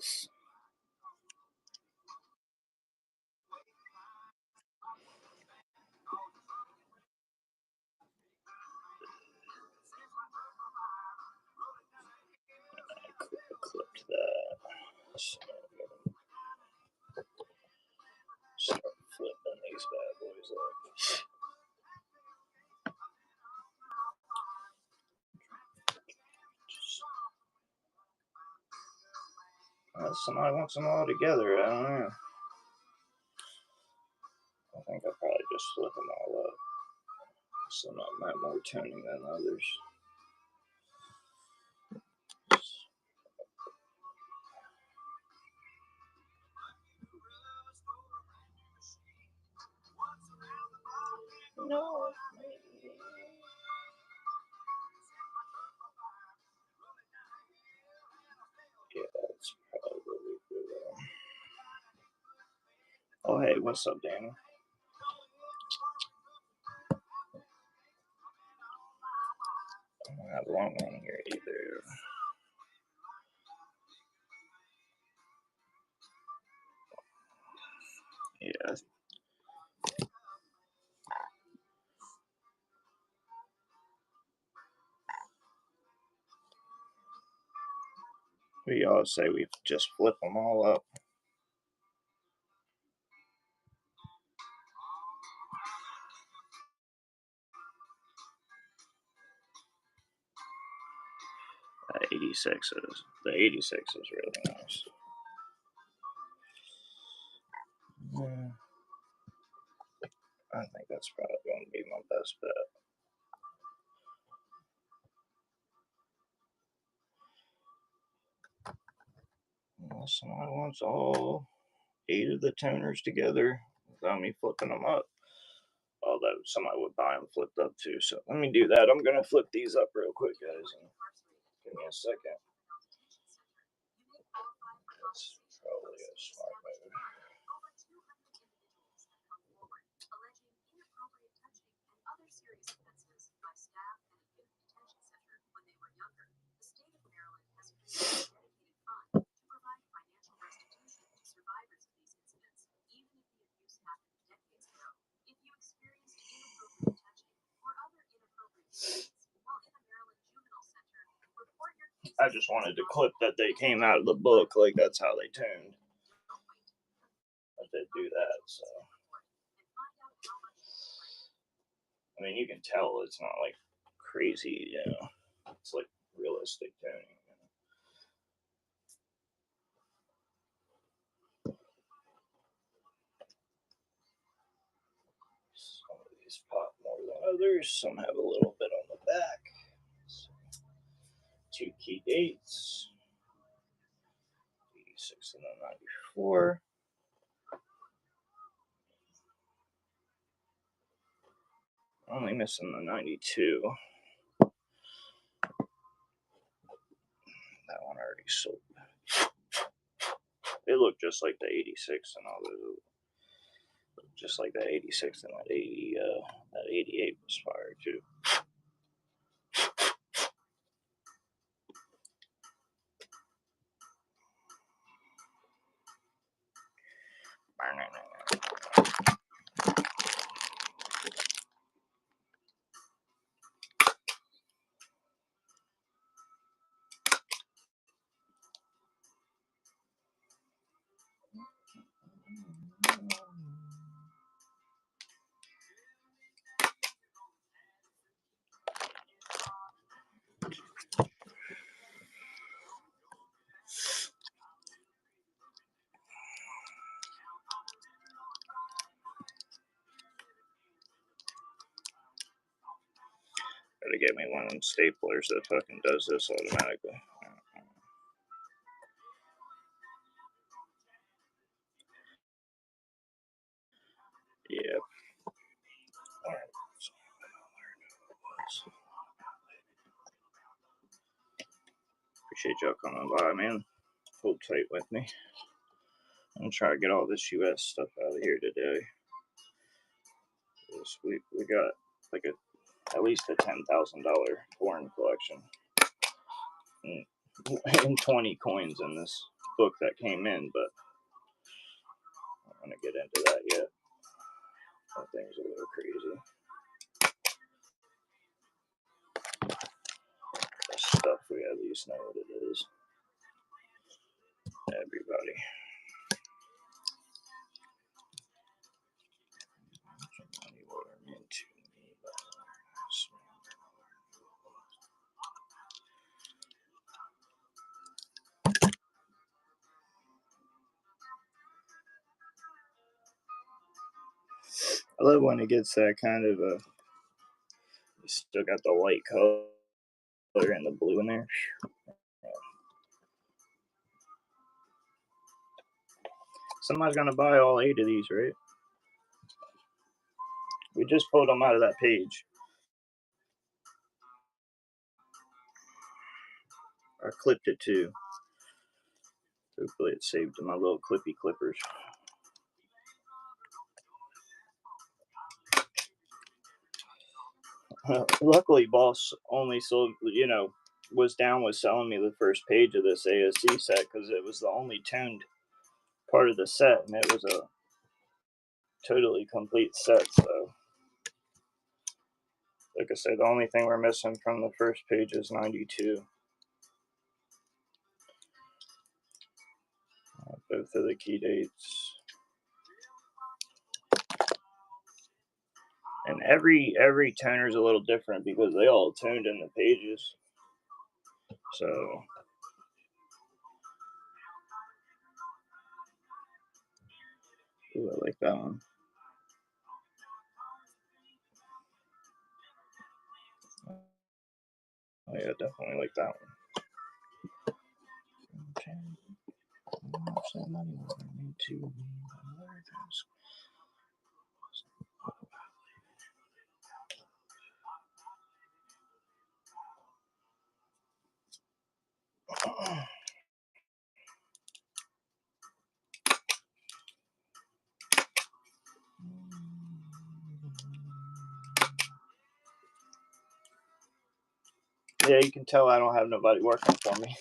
is. Clipped that. Start flipping these bad boys up. Somebody wants them all together. I don't know. I think I'll probably just flip them all up. Some of them have more tuning than others. No. Yeah, that's probably good. Oh, hey, what's up, Danny? I don't have long one here either. Yeah. We all say we just flip them all up. The 86 is really nice. Yeah. I think that's probably going to be my best bet. Unless somebody wants all 8 of the toners together without me flipping them up. Although somebody would buy them flipped up too. So let me do that. I'm going to flip these up real quick, guys. Give me a second. That's probably a smart move. I just wanted to clip that they came out of the book, like that's how they tuned. I did do that, so. I mean, you can tell it's not like crazy, you know. It's like realistic tuning. Some of these pop more than others. Some have a little bit on the back. So, 2 key dates. 86 and then 94. Only missing the 92. That one already sold. It looked just like the 86 and all those. Just like that 86 and that 80, that 88 was fire too. Gotta get me one of them staplers that fucking does this automatically. Yep. Alright. Appreciate y'all coming by, man. Hold tight with me. I'm gonna try to get all this US stuff out of here today. We got like at least a $10,000 foreign collection. and 20 coins in this book that came in, but I'm going to get into that yet. That thing's a little crazy. This stuff, we at least know what it is. Everybody. I love when it gets that kind of a. You still got the white color and the blue in there. Somebody's gonna buy all 8 of these, right? We just pulled them out of that page. I clipped it too. Hopefully it saved my little clippy clippers. Luckily, Boss only sold, was down with selling me the first page of this ASC set because it was the only tuned part of the set, and it was a totally complete set. So, like I said, the only thing we're missing from the first page is 92. Both of the key dates. And every toner is a little different because they all tuned in the pages. So ooh, I like that one. Oh yeah, definitely like that one. Okay. Yeah, you can tell I don't have nobody working for me.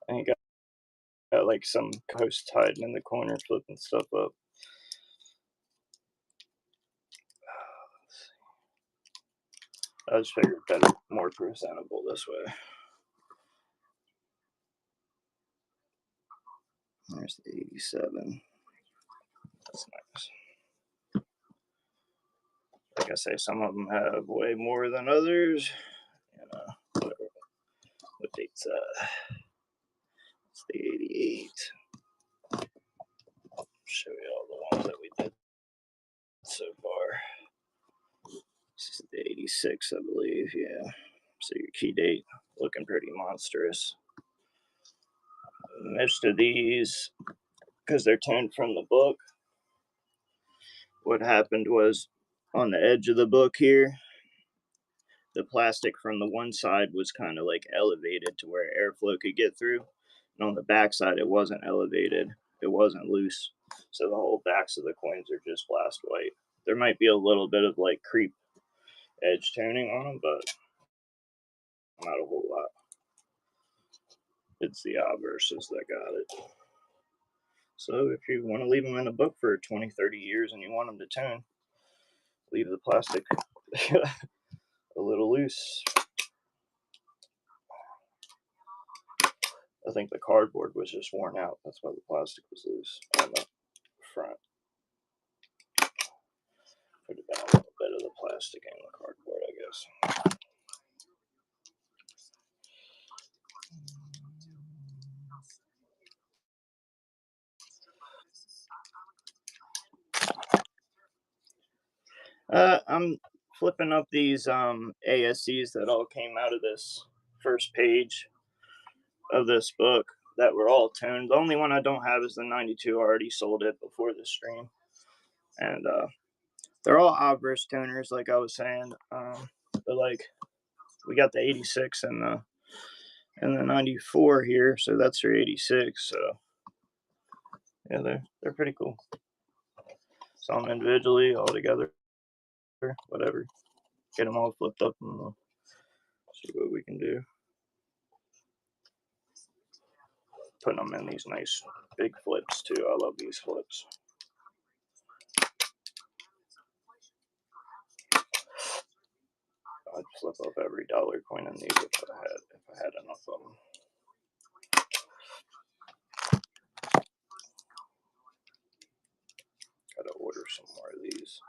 I ain't got like some host hiding in the corner flipping stuff up. I just figured better, more presentable this way. There's the 87. That's nice. Like I say, some of them have way more than others. Whatever. What date's that? It's the 88. I'll show you all the ones that we did so far. This is the 86, I believe. Yeah. So your key date looking pretty monstrous. Most of these, because they're tuned from the book, what happened was on the edge of the book here, the plastic from the one side was kind of like elevated to where airflow could get through. And on the back side, it wasn't elevated. It wasn't loose. So the whole backs of the coins are just blast white. There might be a little bit of like creep edge tuning on them, but not a whole lot. It's the obverses that got it. So if you want to leave them in a book for 20, 30 years and you want them to tune, leave the plastic a little loose. I think the cardboard was just worn out. That's why the plastic was loose on the front. Could have been a little bit of the plastic and the cardboard, I guess. I'm flipping up these ASCs that all came out of this first page of this book that were all tuned. The only one I don't have is the 92. I already sold it before the stream. And they're all obverse tuners, like I was saying. But like we got the 86 and the 94 here, so that's their 86. So yeah, they're pretty cool. Some individually, all together, whatever. Get them all flipped up and we'll see what we can do. putting them in these nice big flips too. I love these flips. I'd flip up every dollar coin in these if I had enough of them. Gotta order some more of these.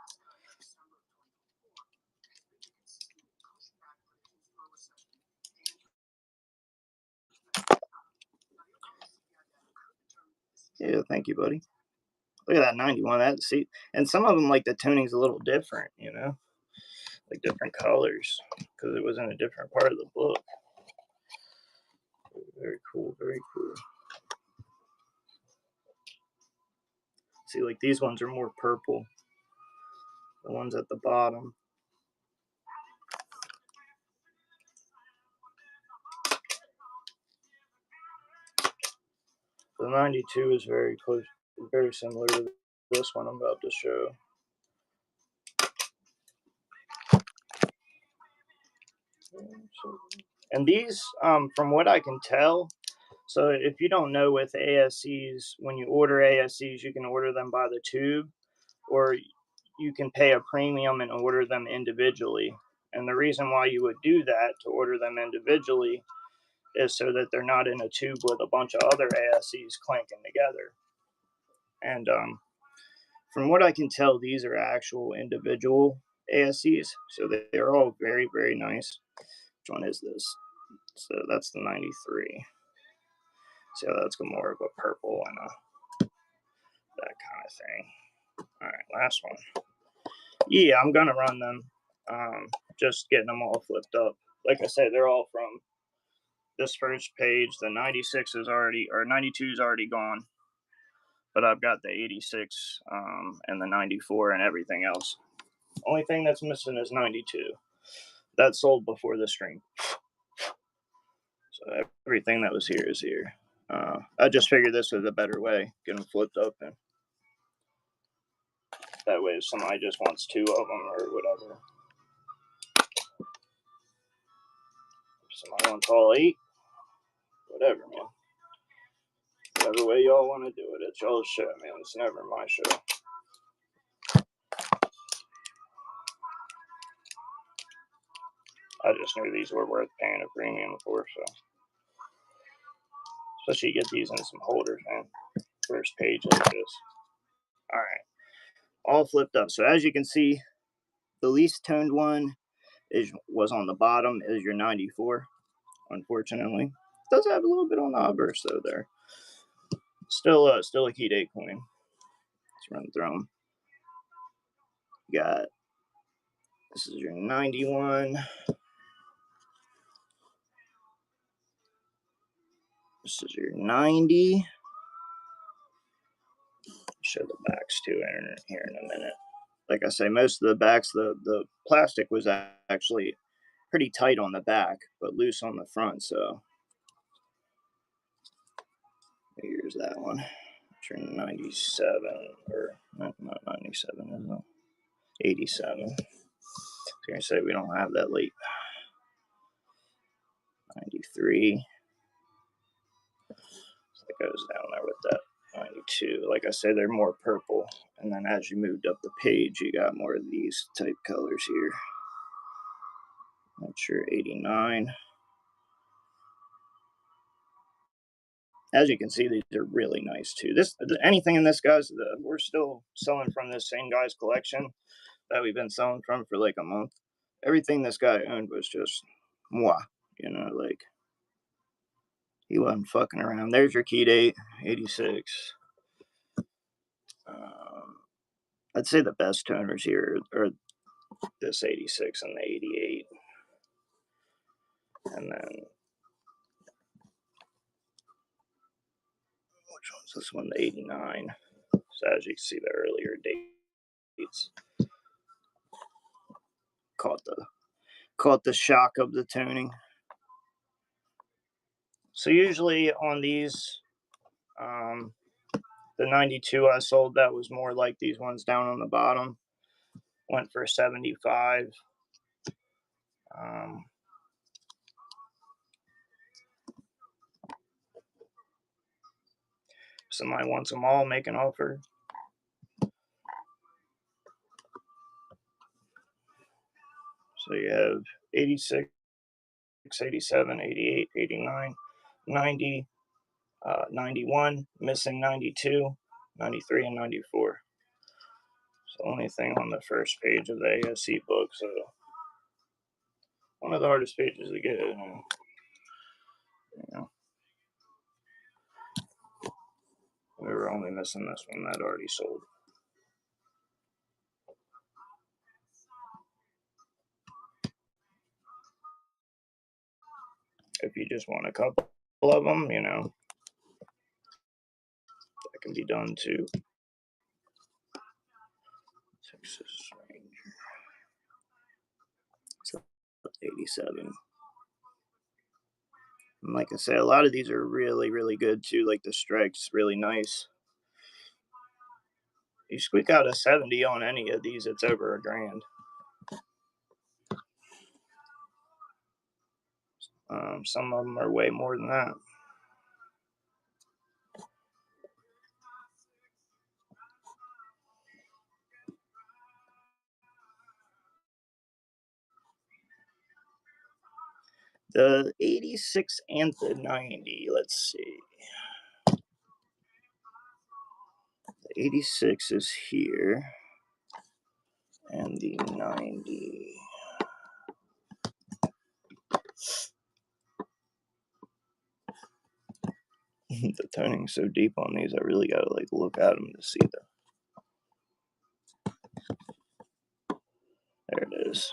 Yeah, thank you, buddy. Look at that 91. That see, and some of them like the tuning's a little different, you know, like different colors because it was in a different part of the book. Very cool, very cool. See, like these ones are more purple. The ones at the bottom. The 92 is very close, very similar to this one I'm about to show. And these, from what I can tell, so if you don't know with ASCs, when you order ASCs, you can order them by the tube, or you can pay a premium and order them individually. And the reason why you would do that to order them individually is so that they're not in a tube with a bunch of other ASCs clanking together. And from what I can tell, these are actual individual ASCs, so they're all very, very nice. Which one is this? So that's the 93. So that's more of a purple and that kind of thing. All right, last one. Yeah, I'm gonna run them. Just getting them all flipped up. Like I said, they're all from this first page. The 96 is already, or 92 is already gone, but I've got the 86 and the 94 and everything else. Only thing that's missing is 92. That sold before the stream. So everything that was here is here. I just figured this was a better way, get them flipped up, and that way if somebody just wants 2 of them or whatever. If somebody wants all 8, whatever, man. Whatever way y'all want to do it, it's y'all's show, man. It's never my show. I just knew these were worth paying a premium for, so. Especially you get these in some holders, man. First page like this. All right. All flipped up. So as you can see, the least toned one was on the bottom, is your 94, unfortunately. It does have a little bit on the obverse, though, there. Still a key date coin. Let's run through them. You got, this is your 91. This is your 90. Show the backs too here in a minute. Like I say, most of the backs, the plastic was actually pretty tight on the back, but loose on the front. So here's that one. Turn 97, or not 97, isn't it? 87. I was gonna say we don't have that late. 93. So it goes down there with that. 92. Like I said, they're more purple. And then as you moved up the page, you got more of these type colors here. That's your 89. As you can see, these are really nice too. Anything in this, guys, we're still selling from this same guy's collection that we've been selling from for like a month. Everything this guy owned was just moi, you know, like he wasn't fucking around. There's your key date, 86. I'd say the best toners here are this 86 and the 88. And then, which one's this one? The 89. So as you can see, the earlier dates caught the shock of the toning. So usually on these, the 92 I sold, that was more like these ones down on the bottom. Went for 75. Somebody wants them all, make an offer. So you have 86, 87, 88, 89, 90, 91, missing 92, 93, and 94. It's the only thing on the first page of the ASC book, so one of the hardest pages to get. You know, we were only missing this one that already sold. If you just want a couple of them, you know, that can be done too. Texas Ranger. So 87. And like I said, a lot of these are really, really good too. Like the strike's really nice. You squeak out a 70 on any of these, it's over $1,000. Some of them are way more than that. The 86 and the 90, let's see. The 86 is here, and the 90. The toning's so deep on these, I really gotta like look at them to see them. There it is.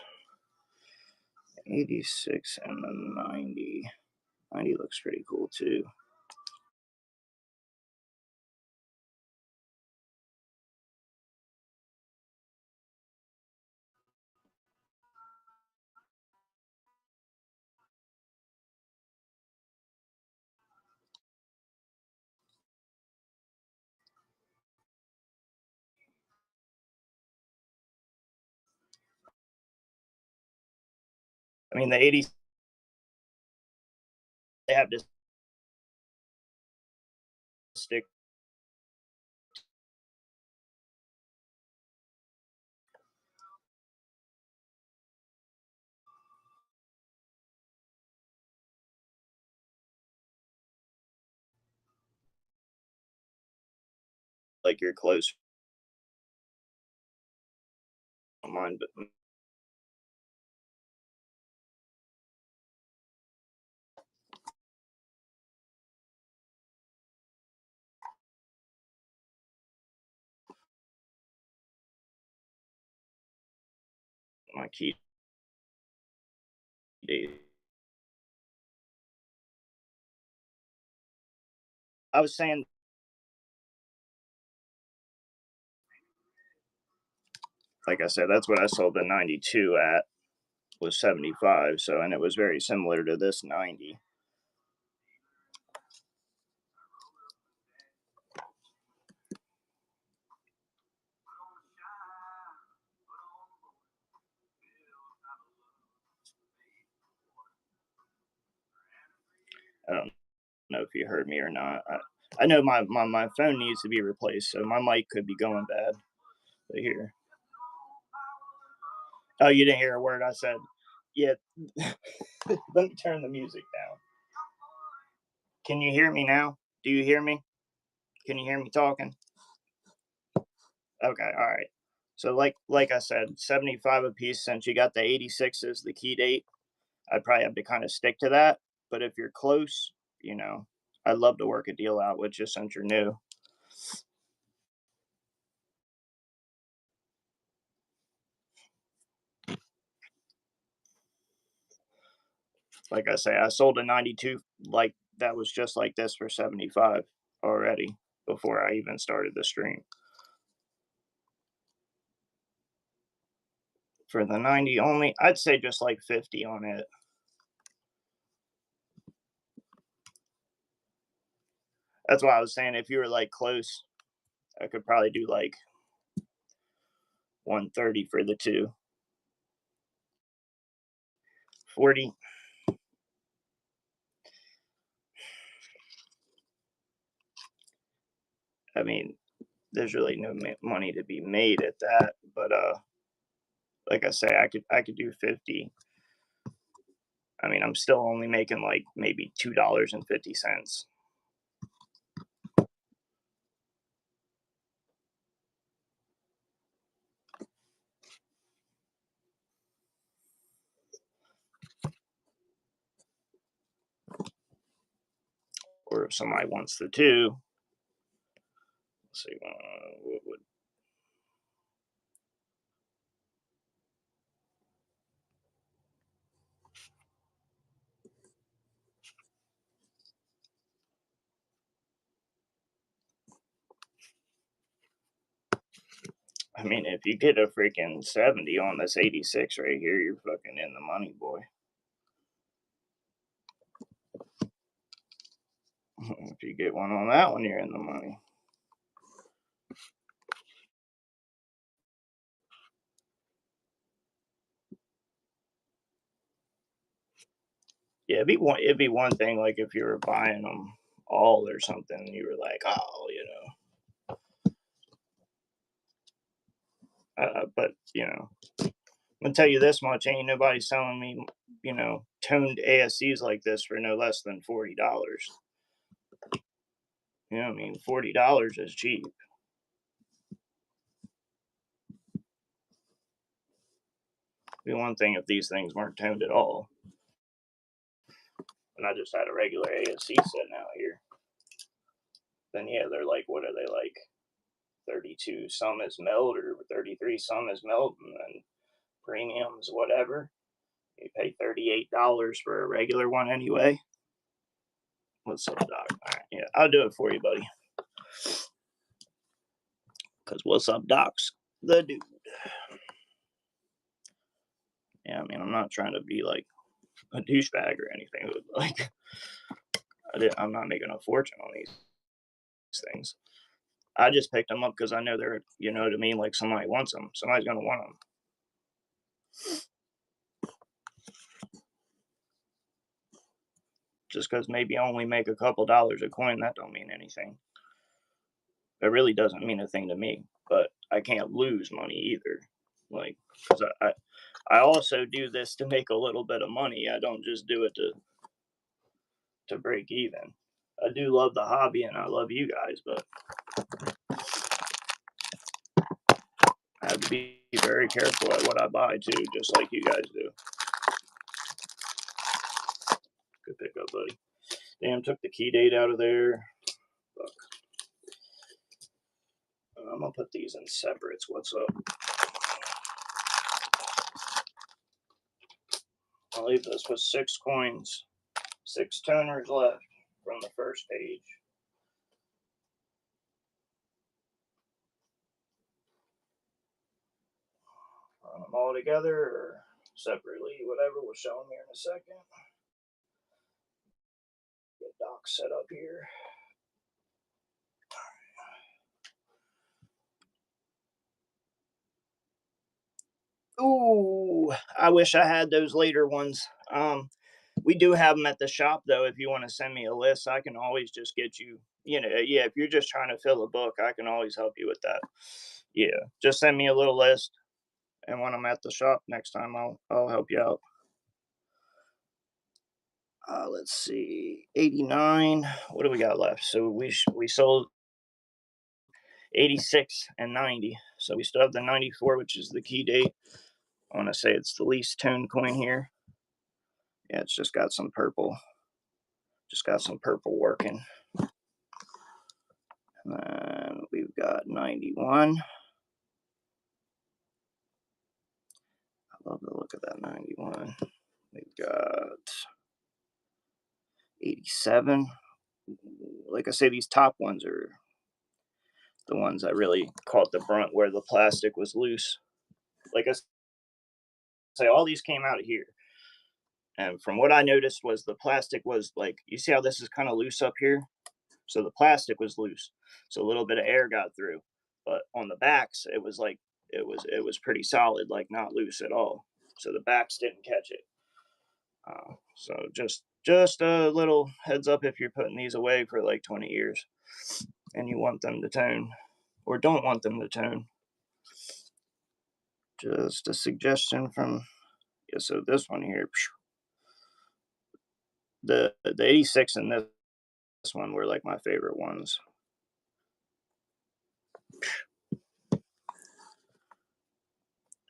86 and the 90. 90 looks pretty cool too. I mean, the 80s, they have to stick. Like you're close. Mine, but my key days. I was saying, like I said, that's what I sold the 92 at, was 75. So, and it was very similar to this 90. I don't know if you heard me or not. I know my phone needs to be replaced, so my mic could be going bad. But here. Oh, you didn't hear a word I said. Yeah. Let me turn the music down. Can you hear me now? Do you hear me? Can you hear me talking? Okay, all right. So like I said, 75 a piece. Since you got the 86 as the key date, I'd probably have to kind of stick to that. But if you're close, you know, I'd love to work a deal out with you since you're new. Like I say, I sold a 92 like that was just like this for 75 already before I even started the stream. For the 90 only, I'd say just like 50 on it. That's why I was saying if you were like close, I could probably do like 130 for the two. 40. I mean, there's really no money to be made at that. But like I say, I could do 50. I mean, I'm still only making like maybe $2.50. Or if somebody wants the two, let's see, what would I mean, if you get a freaking 70 on this 86 right here, you're fucking in the money, boy. If you get one on that one, you're in the money. Yeah, it'd be one thing like if you were buying them all or something, you were like, oh, but I'm gonna tell you this much: ain't nobody selling me, toned ASCs like this for no less than $40. You know what I mean? $40 is cheap. It'd be one thing if these things weren't toned at all, and I just had a regular ASC sitting out here. Then yeah, they're like, what are they like? 32 some is meld or 33 some is meld, and then premiums, whatever. You pay $38 for a regular one anyway. What's up, Doc? All right, yeah, I'll do it for you, buddy. Because what's up, Doc's the dude. Yeah, I mean, I'm not trying to be like a douchebag or anything, but like, I'm not making a fortune on these things. I just picked them up because I know they're, you know what I mean? Like, somebody wants them. Somebody's going to want them. Just because maybe I only make a couple dollars a coin, that don't mean anything. It really doesn't mean a thing to me, but I can't lose money either. Like, because I also do this to make a little bit of money. I don't just do it to break even. I do love the hobby and I love you guys, but I have to be very careful at what I buy too, just like you guys do. Good pickup, buddy. Damn, took the key date out of there. Fuck. I'm gonna put these in separates. What's up? I'll leave this with 6 coins, 6 toners left from the first page. Run them all together or separately, whatever. We'll show them here in a second. Get Doc set up here. Ooh, I wish I had those later ones. We do have them at the shop though. If you want to send me a list, I can always just get you. Yeah. If you're just trying to fill a book, I can always help you with that. Yeah, just send me a little list, and when I'm at the shop next time, I'll help you out. Let's see, 89. What do we got left? So we sold 86 and 90. So we still have the 94, which is the key date. I want to say it's the least toned coin here. Yeah, it's just got some purple. Just got some purple working. And then we've got 91. I love the look of that 91. We've got 87. Like I say, these top ones are the ones that really caught the brunt where the plastic was loose. Like I say, all these came out of here. And from what I noticed was the plastic was like, you see how this is kind of loose up here? So the plastic was loose. So a little bit of air got through. But on the backs, it was like it was pretty solid, like not loose at all. So the backs didn't catch it. So just a little heads up if you're putting these away for like 20 years. and you want them to tone or don't want them to tone. Just a suggestion from, yeah, so this one here, the 86 and this one were like my favorite ones.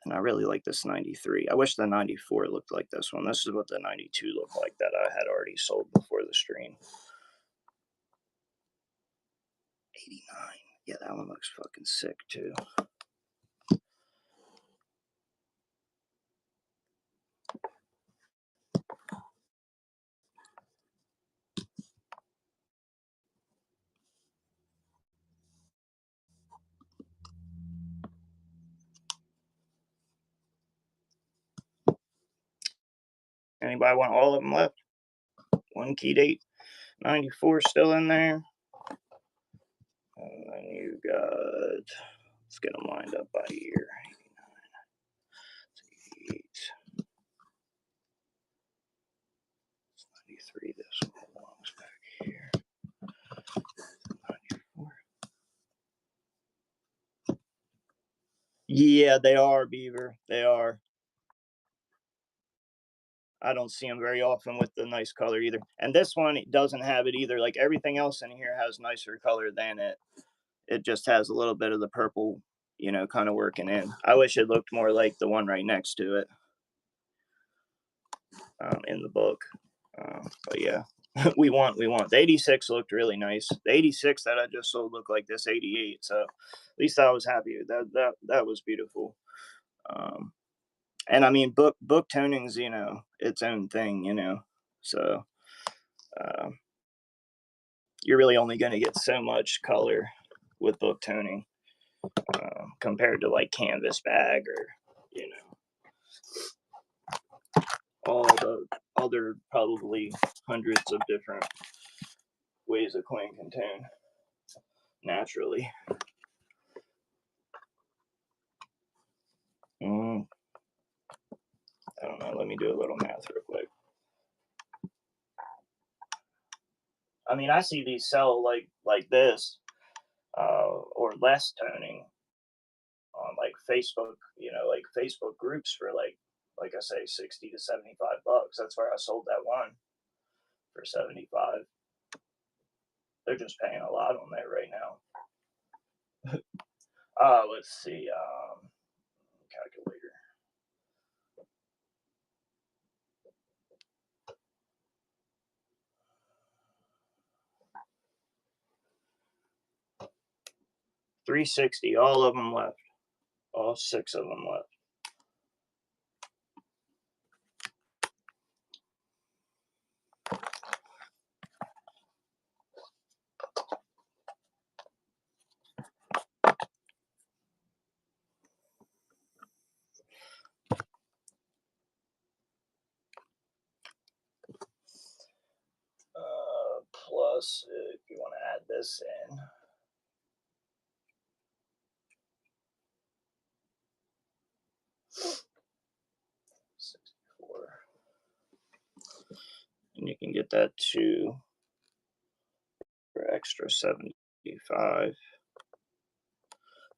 And I really like this 93. I wish the 94 looked like this one. This is what the 92 looked like that I had already sold before the stream. 89. Yeah, that one looks fucking sick too. Anybody want all of them left? One key date. 94 still in there. And then you got, let's get them lined up by year. 89, 88, 93. This one belongs back here. 94. Yeah, they are, Beaver. They are. I don't see them very often with the nice color either. And this one doesn't have it either. Like everything else in here has nicer color than it. It just has a little bit of the purple, you know, kind of working in. I wish it looked more like the one right next to it in the book. But yeah, we want. The 86 looked really nice. The 86 that I just sold looked like this 88. So at least I was happy. That was beautiful. And I mean, book toning's, you know, its own thing, you know. So you're really only going to get so much color with book toning compared to like canvas bag or, you know, all the other probably hundreds of different ways a coin can tone naturally. I don't know. Let me do a little math real quick. I mean, I see these sell like this or less toning on like Facebook, you know, like Facebook groups for like I say, 60 to 75 bucks. That's where I sold that one for 75. They're just paying a lot on that right now. Let's see. Calculator. $360. All of them left. All 6 of them left. Plus, if you want to add this in. And you can get that too for extra 75.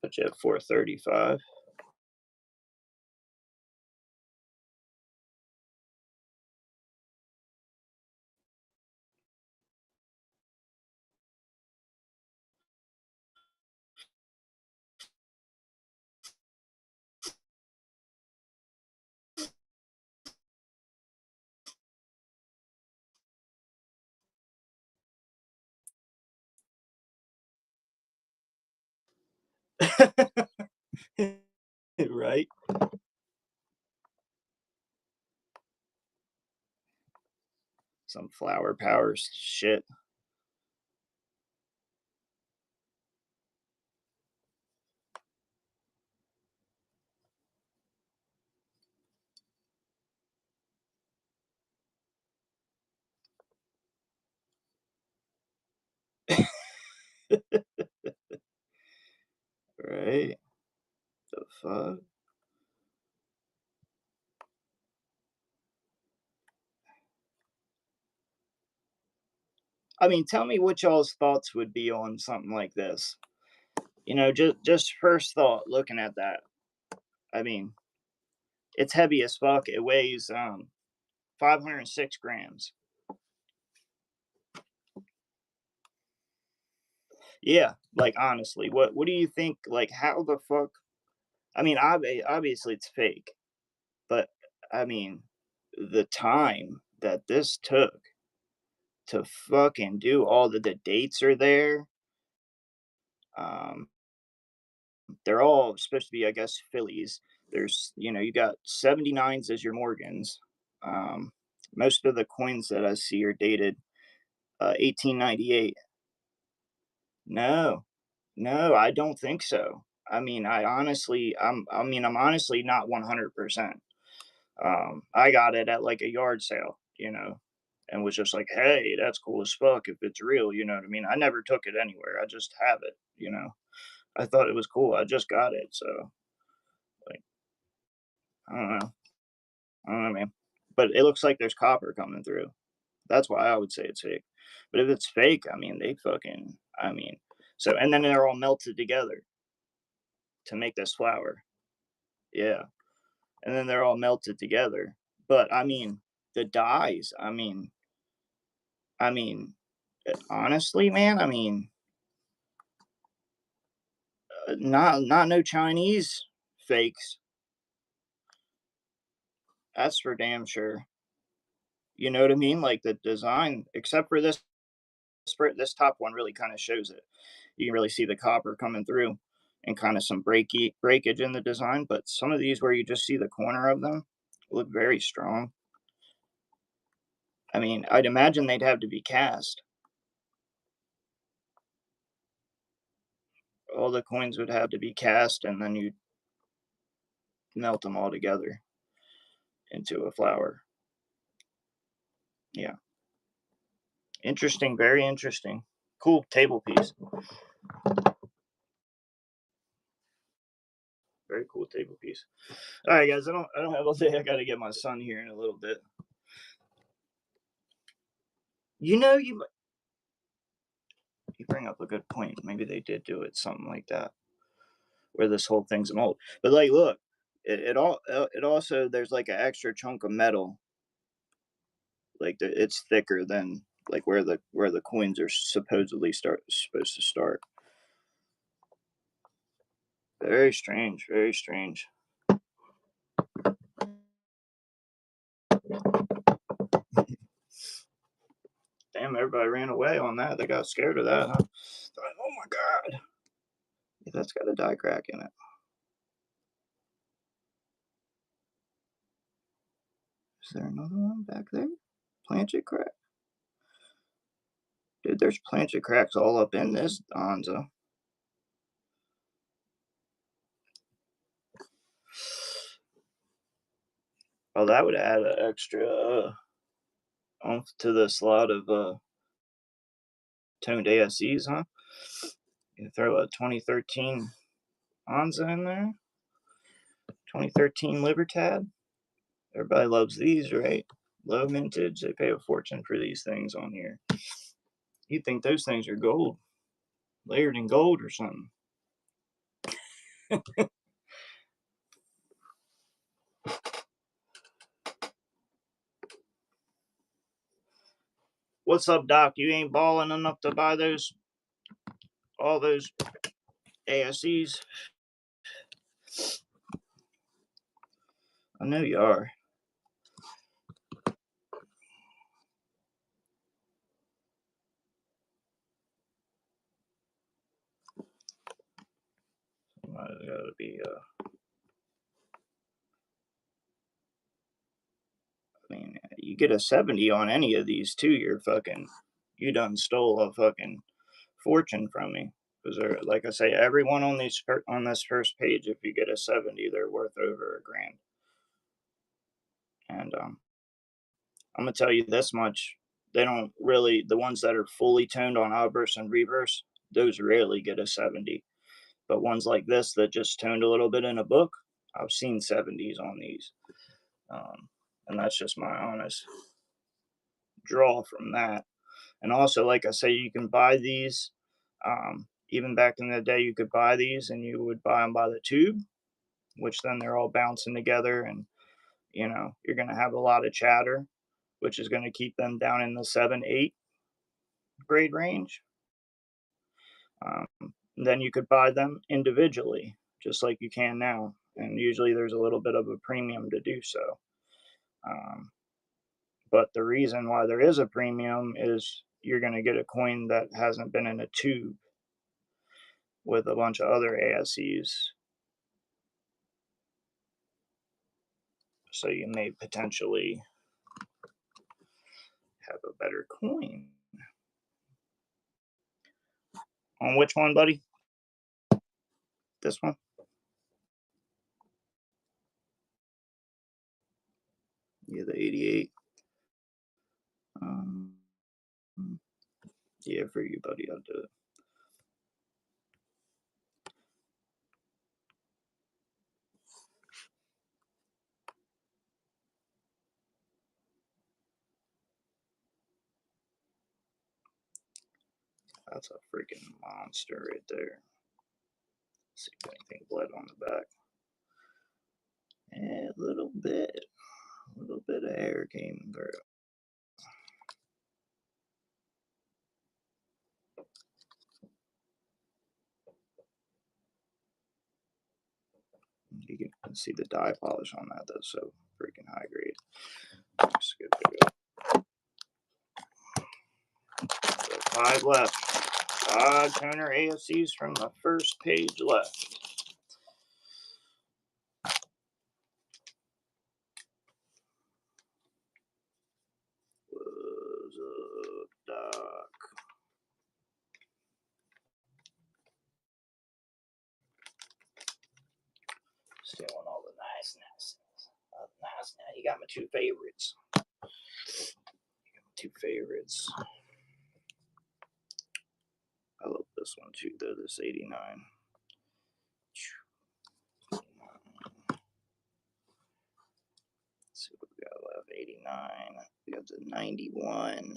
But you have 435. Right? Some flower power shit. Right? The fuck? I mean, tell me what y'all's thoughts would be on something like this. Just first thought looking at that. I mean, it's heavy as fuck. It weighs 506 grams. Yeah, like honestly, what do you think? Like, how the fuck? I mean, obviously it's fake, but I mean, the time that this took to fucking do all the dates are there. Um, they're all supposed to be, I guess, Phillies. You got 79s as your Morgans. Um, Most of the coins that I see are dated 1898. No, no, I don't think so. I mean, I'm honestly not 100%. I got it at like a yard sale, and was just like, hey, that's cool as fuck if it's real, you know what I mean? I never took it anywhere. I just have it. I thought it was cool. I just got it. So, like, I don't know. I don't know, man. But it looks like there's copper coming through. That's why I would say it's fake. But if it's fake, I mean, and then they're all melted together to make this flour. Yeah. And then they're all melted together. But I mean, the dyes, honestly, man, not no Chinese fakes. That's for damn sure. You know what I mean? Like the design, except for this top one really kind of shows it. You can really see the copper coming through and kind of some breakage in the design. But some of these where you just see the corner of them look very strong. I mean, I'd imagine they'd have to be cast. All the coins would have to be cast, and then you melt them all together into a flour. Yeah. Interesting, very interesting. Cool table piece. Very cool table piece. All right, guys. I don't have all day. I got to get my son here in a little bit. You bring up a good point. Maybe they did do it something like that, where this whole thing's a mold. But like, look, it also there's like an extra chunk of metal. Like it's thicker than like where the coins are supposed to start. Very strange. Very strange. Damn, everybody ran away on that. They got scared of that, huh? Like, oh my god. Yeah, that's got a die crack in it. Is there another one back there? Planchet crack? Dude, there's planchet cracks all up in this Anza. Oh, that would add an extra oomph to the slot of toned ASEs, huh? You throw a 2013 Anza in there. 2013 Libertad. Everybody loves these, right? Low mintage. They pay a fortune for these things on here. You'd think those things are gold, layered in gold or something. What's up, Doc? You ain't balling enough to buy all those ASEs? I know you are. Somebody's got to be. You get a 70 on any of these too. You done stole a fucking fortune from me. Because like I say, everyone on this first page, if you get a 70, they're worth over $1,000. And I'm gonna tell you this much: they don't really the ones that are fully toned on outburst and reverse. Those rarely get a 70. But ones like this that just toned a little bit in a book, I've seen 70s on these. And that's just my honest draw from that. And also, like I say, you can buy these. Even back in the day, you could buy these and you would buy them by the tube, which then they're all bouncing together, and you're going to have a lot of chatter, which is going to keep them down in the 7, 8 grade range. Then you could buy them individually, just like you can now. And usually there's a little bit of a premium to do so. Um, but the reason why there is a premium is you're going to get a coin that hasn't been in a tube with a bunch of other ASEs. So you may potentially have a better coin. On which one, buddy? This one? Yeah, the 88. Yeah, for you, buddy, I'll do it. That's a freaking monster right there. Let's see if anything bled on the back. Yeah, a little bit of air came through. You can see the dye polish on that. That's so freaking high grade. Let's get to so 5 left. 5 toner ASCs from the first page left. What's up, Doc? Stealing all the niceness. Nice. Now you got my 2 favorites. I love this one too, though. This 89. Let's see what we got left. 89. We got the 91.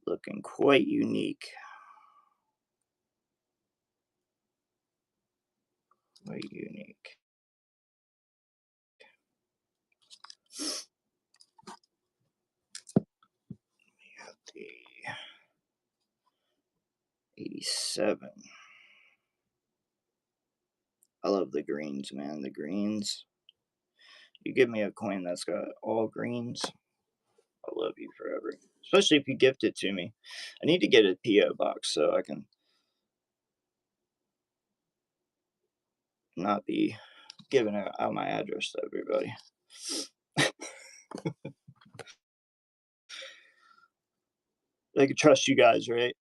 Looking quite unique. Quite unique. We got the 87. I love the greens, man. The greens. You give me a coin that's got all greens, I'll love you forever. Especially if you gift it to me. I need to get a P.O. box so I can not be giving out my address to everybody. They can trust you guys, right?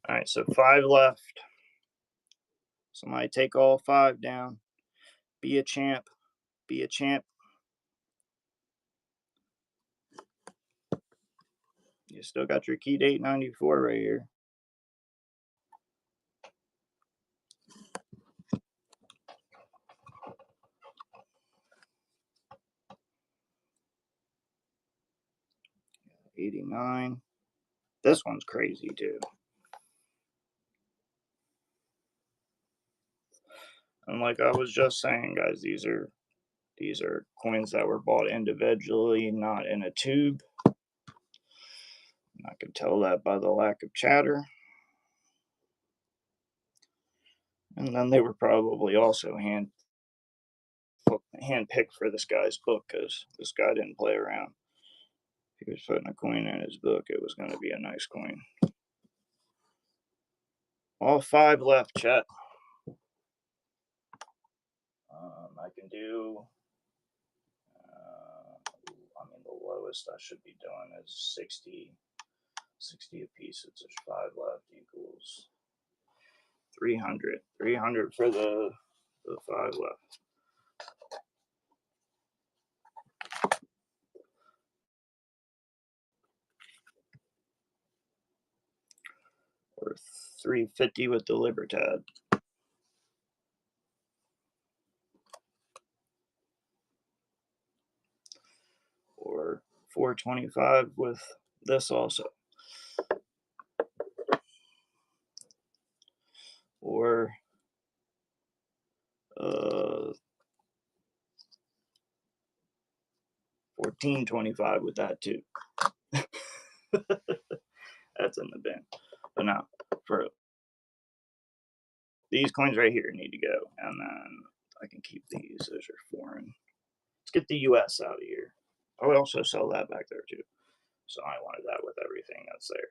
All right, so 5 left. Somebody take all 5 down. Be a champ. Be a champ. You still got your key date 94 right here. $89. This one's crazy too. And like I was just saying, guys, these are coins that were bought individually, not in a tube. I can tell that by the lack of chatter. And then they were probably also hand-picked for this guy's book, because this guy didn't play around. If he was putting a coin in his book, it was going to be a nice coin. All 5 left, chat. I can do, the lowest I should be doing is 60 a piece. It's just 5 left equals 300. 300 for the 5 left. 350 with the Libertad. Or 425 with this also. Or 1425 with that too. That's in the bin. But now, for these coins right here need to go, and then I can keep these. Those are foreign. Let's get the US out of here. I would also sell that back there too. So I wanted that with everything that's there.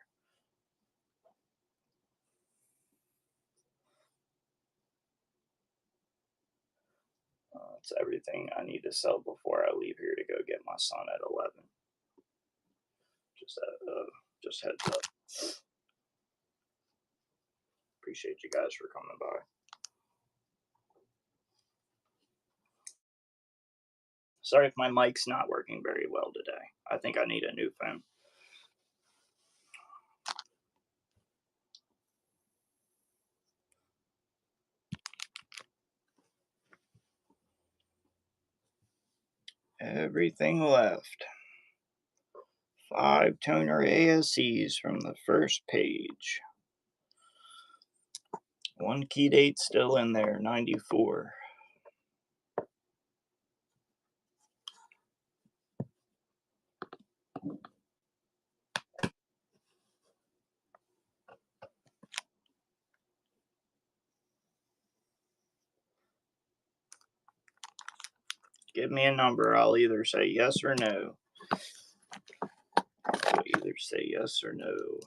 It's everything I need to sell before I leave here to go get my son at 11. Just heads up. Appreciate you guys for coming by. Sorry if my mic's not working very well today. I think I need a new phone. Everything left. 5 toner ASCs from the first page. 1 key date still in there, 94. Give me a number. I'll either say yes or no. I'll either say yes or no.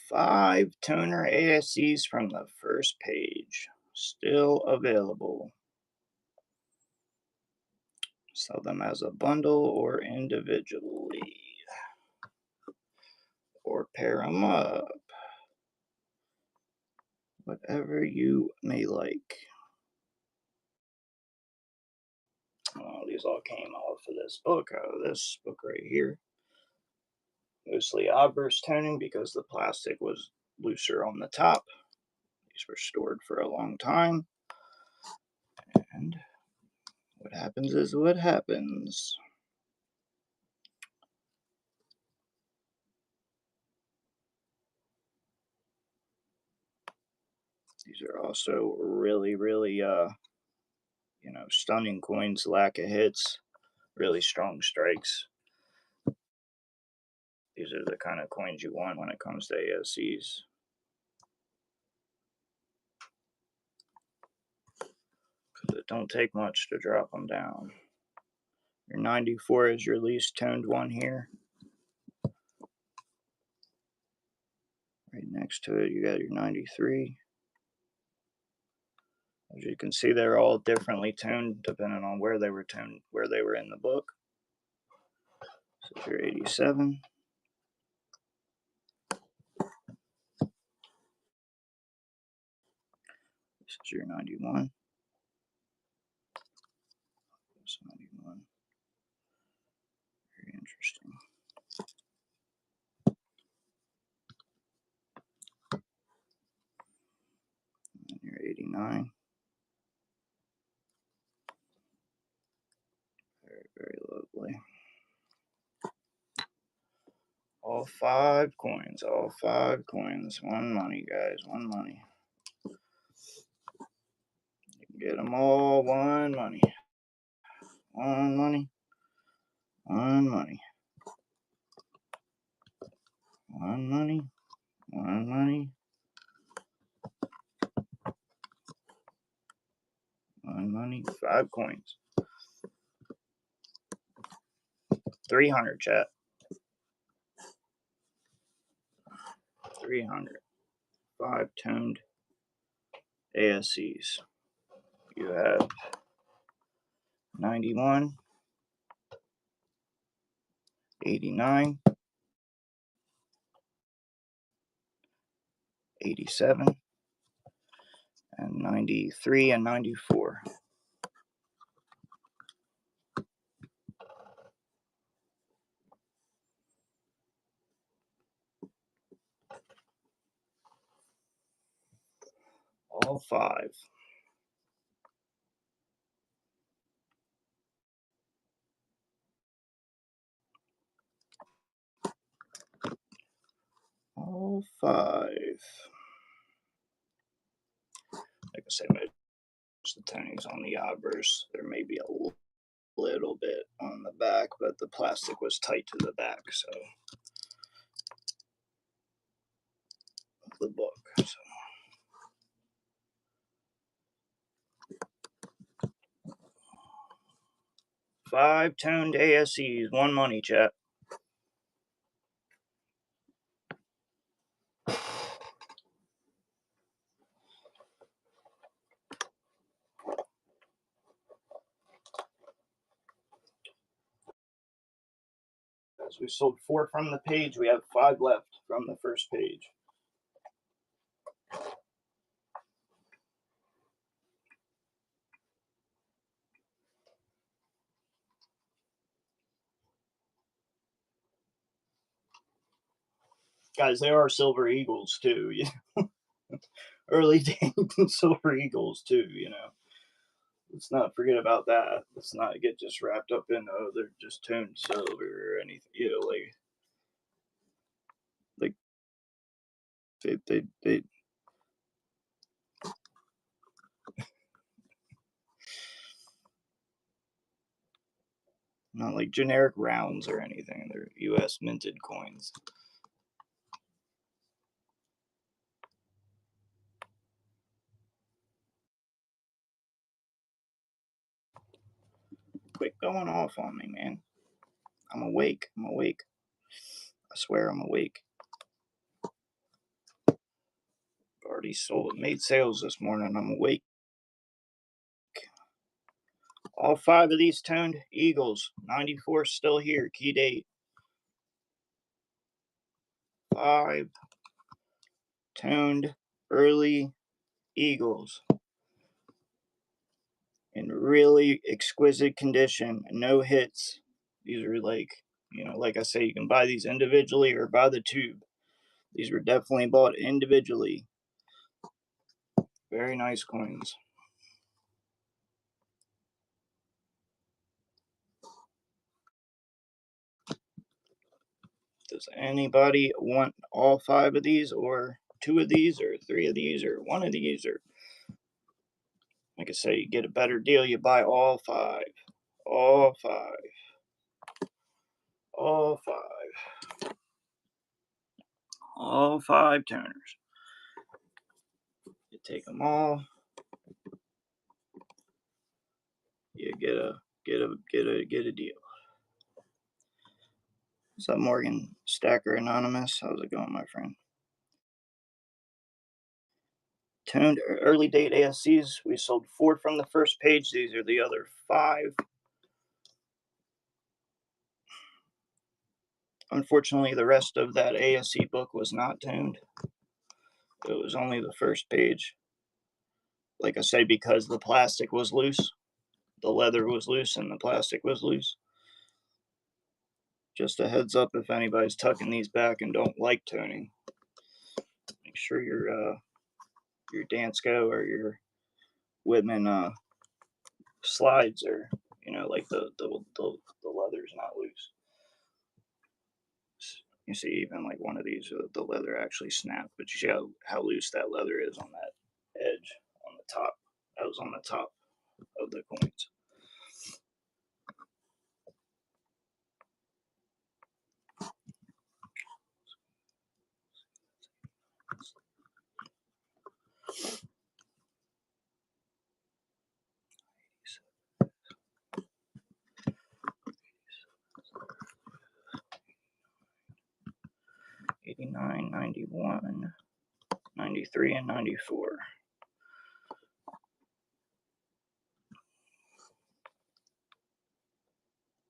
Five toner ASCs from the first page. Still available. Sell them as a bundle or individually. Or pair them up. Whatever you may like. Oh, these all came off of this book, out of this book right here. Mostly obverse toning because the plastic was looser on the top. These were stored for a long time. And what happens is what happens. These are also really, really, stunning coins, lack of hits, really strong strikes. These are the kind of coins you want when it comes to ASCs. Because it don't take much to drop them down. Your 94 is your least toned one here. Right next to it, you got your 93. As you can see, they're all differently toned depending on where they were toned, where they were in the book. So your 87. This is your 91. This 91. Very interesting. And your 89. Very, very lovely. All 5 coins, all 5 coins. One money, guys, one money. You can get them all, one money. One money. One money. One money. One money. One money. 5 coins. 300, chat. 300. 5-toned ASCs. You have 91, 89, 87, and 93 and 94. All 5. All 5. Like I say, most of the toning's on the obverse. There may be a little bit on the back, but the plastic was tight to the back, so the book. So. Five-toned ASCs, one money, chat. As we sold 4 from the page, we have 5 left from the first page. Guys, there are Silver Eagles too. Early day Silver Eagles too, Let's not forget about that. Let's not get just wrapped up in, oh, they're just toned silver or anything. Like they not like generic rounds or anything. They're U.S. minted coins. Quit going off on me, man. I'm awake. I swear I'm awake. Already made sales this morning. I'm awake. All 5 of these toned Eagles. 94 still here. Key date. 5 toned early Eagles. In really exquisite condition. No hits. These are like I say, you can buy these individually or by the tube. These were definitely bought individually. Very nice coins. Does anybody want all 5 of these, or 2 of these, or 3 of these, or 1 of these? Or like I say, you get a better deal, you buy all 5. All 5. All 5. All 5 toners. You take them all. You get a deal. What's up, Morgan Stacker Anonymous? How's it going, my friend? Toned early date ASCs. We sold 4 from the first page. These are the other 5. Unfortunately, the rest of that ASC book was not toned. It was only the first page. Like I say, because the plastic was loose, the leather was loose, and the plastic was loose. Just a heads up if anybody's tucking these back and don't like toning. Make sure your Dansko or your Whitman slides are, like the leather's not loose. You see, even like one of these, the leather actually snapped, but you see how loose that leather is on that edge on the top. That was on the top of the coins. $89, 89, 91, 93, and 94.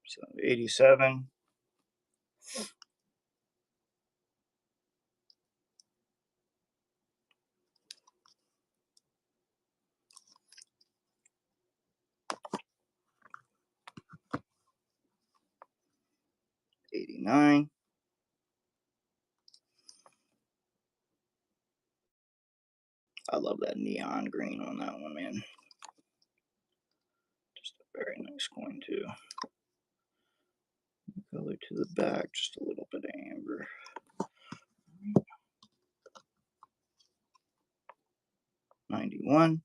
So 87. '89. I love that neon green on that one, man. Just a very nice coin too. Color to the back, just a little bit of amber. 91.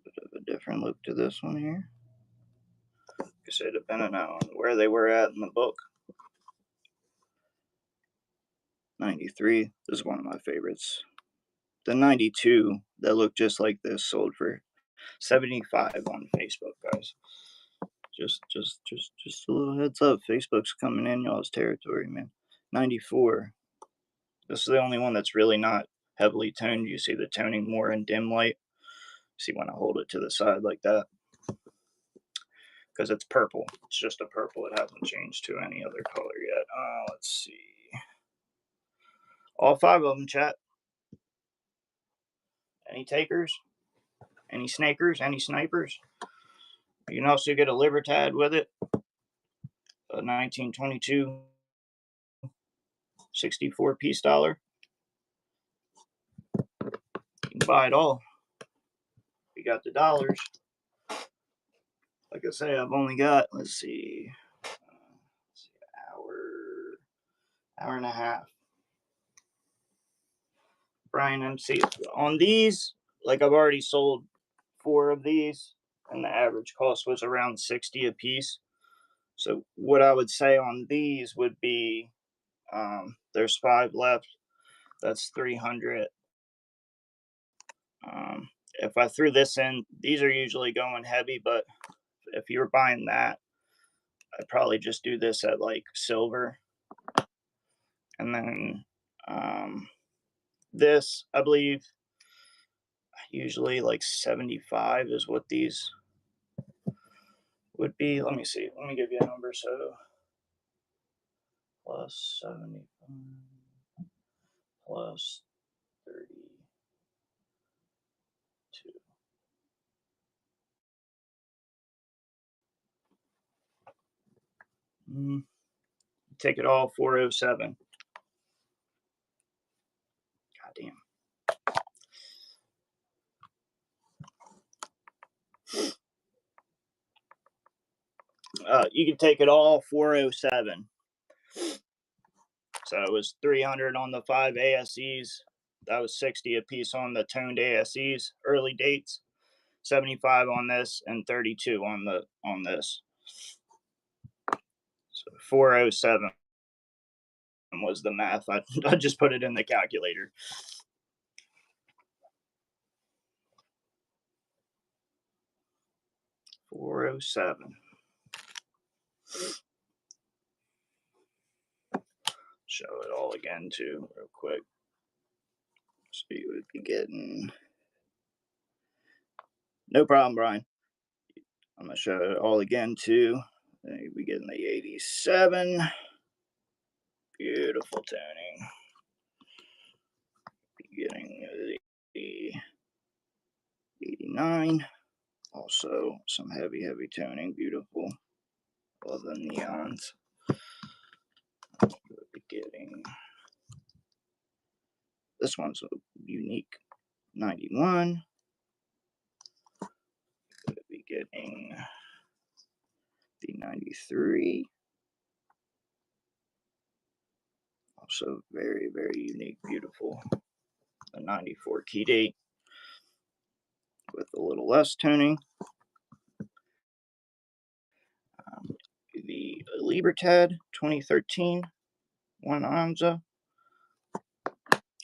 Bit of a different look to this one here. Like I said, depending on where they were at in the book. 93. This is one of my favorites. The 92 that looked just like this sold for $75 on Facebook, guys. Just a little heads up. Facebook's coming in y'all's territory, man. 94. This is the only one that's really not heavily toned. You see the toning more in dim light. See when I hold it to the side like that, because it's purple. It's just a purple. It hasn't changed to any other color yet. Let's see. All 5 of them, chat. Any takers? Any snakers? Any snipers? You can also get a Libertad with it. A 1922 64-piece dollar. You can buy it all. We got the dollars. Like I say, I've only got, let's see, hour and a half. Brian MC. On these, like I've already sold 4 of these, and the average cost was around $60 a piece. So what I would say on these would be, there's 5 left. That's 300. If I threw this in, these are usually going heavy, but if you were buying that, I'd probably just do this at like silver. And then this, I believe, usually like 75 is what these would be. Let me see. Let me give you a number. So plus 75 plus 32. Take it all, 407. Goddamn. You can take it all, 407. So it was 300 on the 5 ASEs. That was 60 a piece on the toned ASEs, early dates. 75 on this and 32 on this. So 407 was the math. I just put it in the calculator. $407. Show it all again too, real quick. So you would be getting. No problem, Brian. I'm gonna show it all again too. You'd be getting the 87. Beautiful tuning. Be getting the 89. Also some heavy tuning. Beautiful. All the neons. We'll be getting. This one's a unique 91. We'll be getting the 93. Also very unique, beautiful. The 94 key date with a little less tuning. The Libertad 2013 one Anza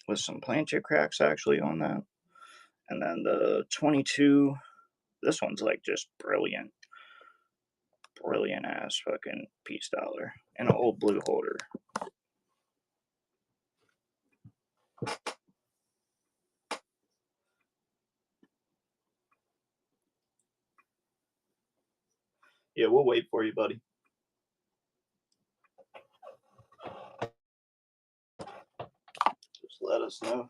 with some plancha cracks actually on that. And then the 22, this one's like just brilliant. brilliant ass fucking peace dollar and an old blue holder. Yeah, we'll wait for you, buddy. Just let us know.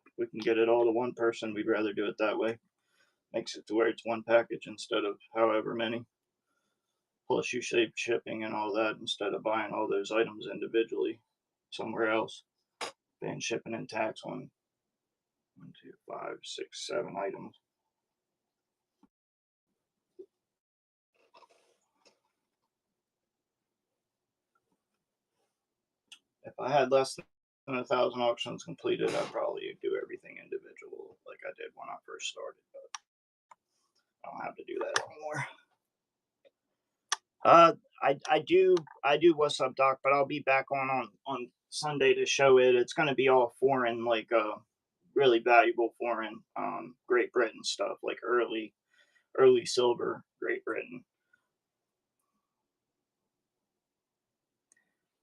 If we can get it all to one person, we'd rather do it that way. Makes it to where it's one package instead of however many. Plus, you save shipping and all that instead of buying all those items individually somewhere else. Paying shipping and tax on 1, 2, 5, 6, 7 items. If I had less than 1,000 auctions completed, I'd probably do everything individual like I did when I first started. But I don't have to do that anymore. I do. What's up, Doc? But I'll be back on Sunday to show it. It's going to be all foreign, like really valuable foreign, Great Britain stuff, like early silver, Great Britain.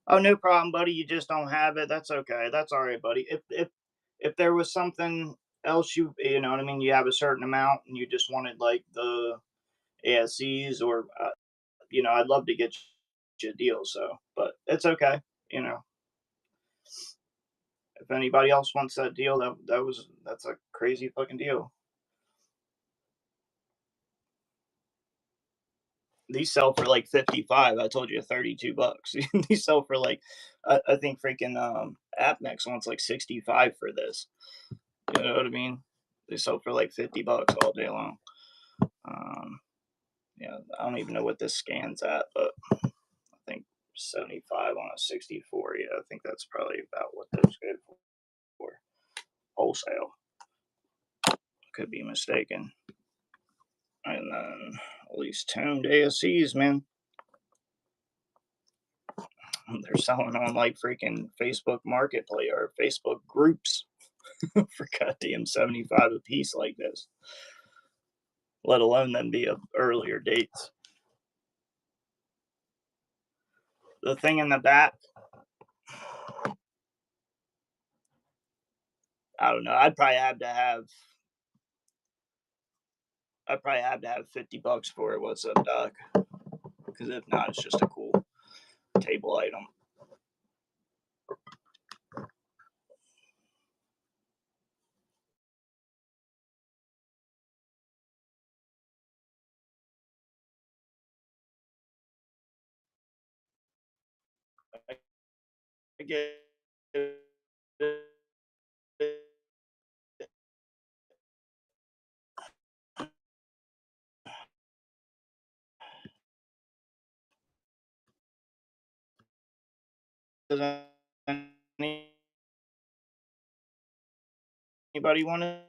Oh, no problem, buddy. You just don't have it. That's okay. That's all right, buddy. If there was something else you know what I mean, you have a certain amount and you just wanted like the ASCs or I'd love to get you a deal. So, but it's okay. You know, if anybody else wants that deal, that's a crazy fucking deal. These sell for like 55. I told you $32. These sell for like I think freaking AppNext wants like 65 for this. You know what I mean? They sell for like $50 all day long. Yeah, I don't even know what this scan's at, but I think 75 on a 64. Yeah, I think that's probably about what those good for wholesale. Could be mistaken. And then all these toned ASCs, man. They're selling on like freaking Facebook Marketplace or Facebook groups for goddamn 75 a piece like this. Let alone them be of earlier dates. The thing in the back, I don't know. I'd probably have to have $50 for it. What's up, Doc? Because if not, it's just a cool table item. I get does anybody want to?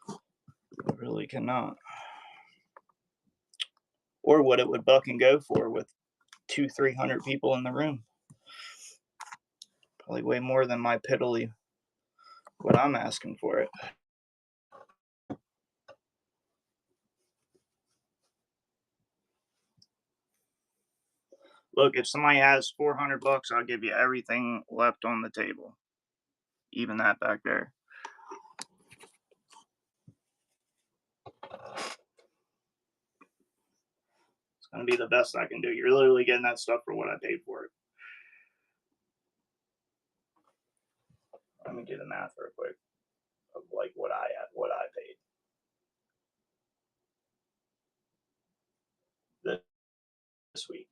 I really cannot. Or what it would buck and go for with 200-300 people in the room. Probably way more than my piddly what I'm asking for it. Look, if somebody has $400, I'll give you everything left on the table, even that back there. It's gonna be the best I can do. You're literally getting that stuff for what I paid for it. Let me do the math real quick of like what I paid this week.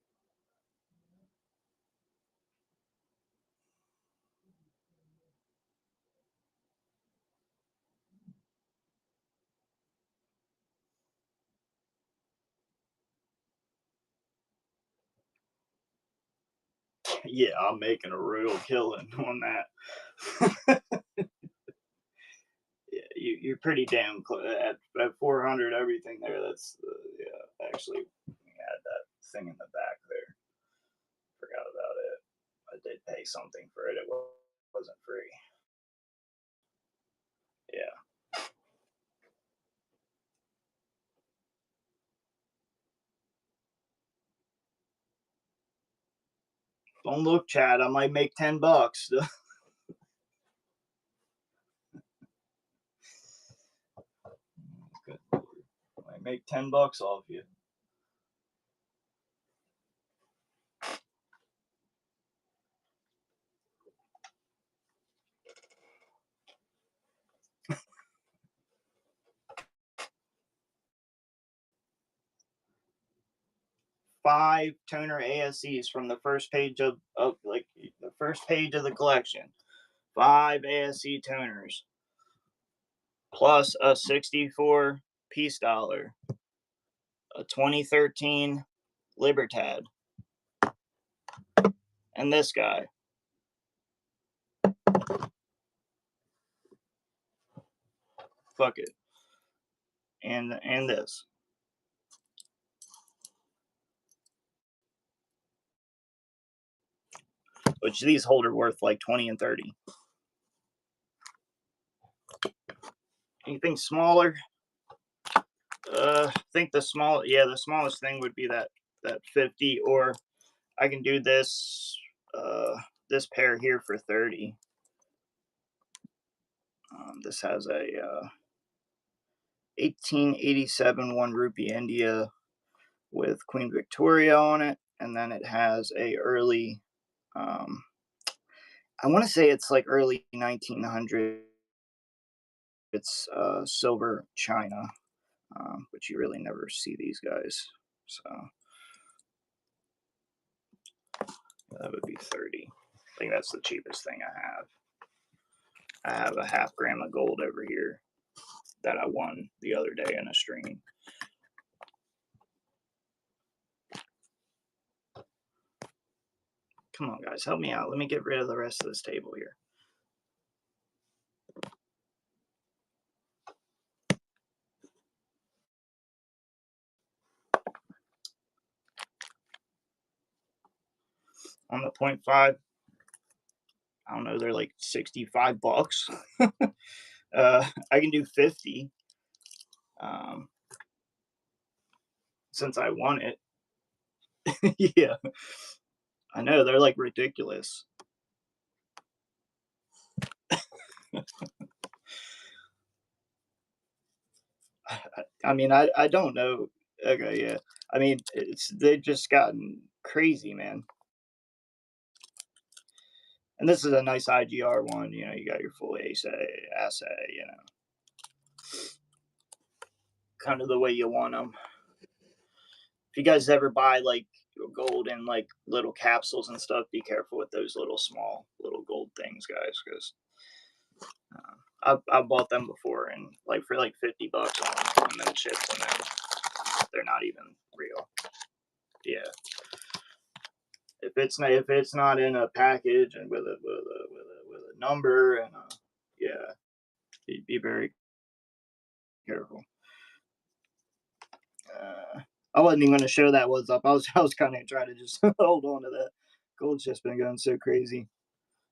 Yeah, I'm making a real killing on that. Yeah, you're pretty damn close at 400 everything there. That's yeah. Actually, we had that thing in the back there. Forgot about pay something for it. It wasn't free. Yeah. Don't look, Chad. I might make $10. Good. I might make $10 off you. Five toner ASEs from the first page of like the first page of the collection. 5 ASE toners plus a 64 Peace Dollar, a 2013 Libertad, and this guy. Fuck it. And this. Which these hold are worth like 20 and 30. Anything smaller? I think the smallest thing would be that 50, or I can do this this pair here for 30. This has a 1887 1 rupee India with Queen Victoria on it, and then it has a early I want to say it's like early 1900s. It's silver china, but you really never see these guys, so that would be 30. I think that's the cheapest thing I have. I have a half gram of gold over here that I won the other day in a stream. Come on, guys, help me out. Let me get rid of the rest of this table here. On the 0.5, I don't know, they're like $65. I can do 50 since I won it. Yeah, I know, they're like ridiculous. I mean, I don't know. Okay, yeah. I mean, they've just gotten crazy, man. And this is a nice IGR one. You know, you got your full assay, you know. Kind of the way you want them. If you guys ever buy like gold in like little capsules and stuff, be careful with those small little gold things, guys, because I've bought them before and like for like $50 on them chips, and they're not even real. Yeah. If it's not in a package and with a number and yeah, be very careful. I wasn't even going to show that was up. I was kind of trying to just hold on to that. Gold's just been going so crazy.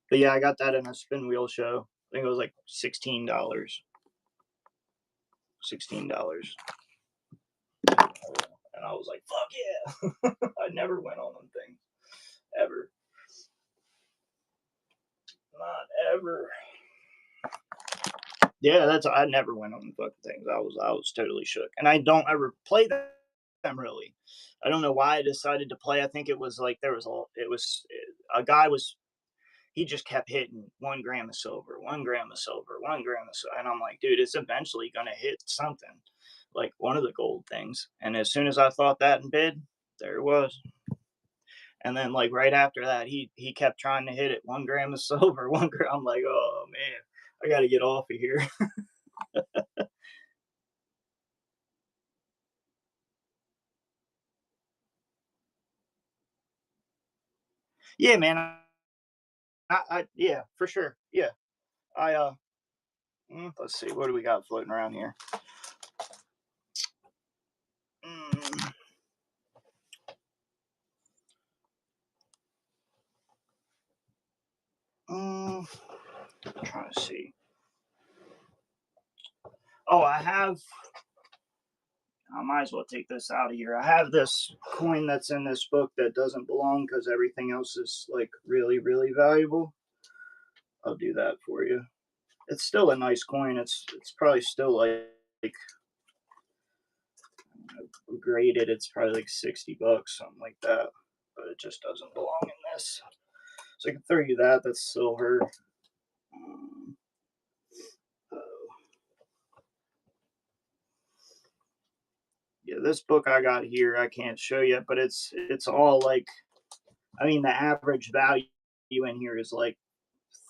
But yeah, I got that in a spin wheel show. I think it was like $16. $16. And I was like, fuck yeah. I never went on them things. Ever. Not ever. Yeah, I never went on the fucking things. I was totally shook. And I don't ever play them really. I don't know why I decided to play. I think it was like a guy he just kept hitting 1 gram of silver, 1 gram of silver, 1 gram of silver. And I'm like, dude, it's eventually going to hit something like one of the gold things. And as soon as I thought that in bid, there it was. And then like right after that, he kept trying to hit it 1 gram of silver, 1 gram. I'm like, oh man, I got to get off of here. Yeah, man. Yeah, for sure. Yeah. I let's see, what do we got floating around here? Mm. have, I might as well take this out of here. I have this coin that's in this book that doesn't belong because everything else is like really, really valuable. I'll do that for you. It's still a nice coin. It's probably still like graded. It's probably like $60, something like that. But it just doesn't belong in this. So I can throw you that. That's silver. Yeah, this book I got here, I can't show you, but it's all like, I mean, the average value in here is like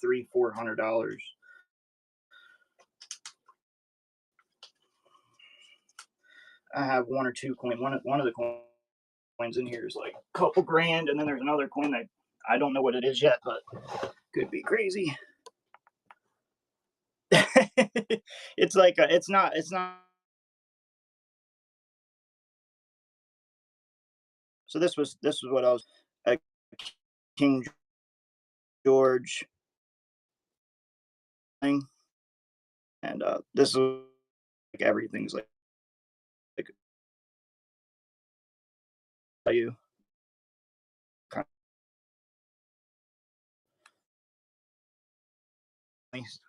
$300-400. I have one or two coin. One of the coins in here is like a couple grand, and then there's another coin that I don't know what it is yet, but could be crazy. It's like it's not. So this was what I was, a King George thing, and this is like everything's like you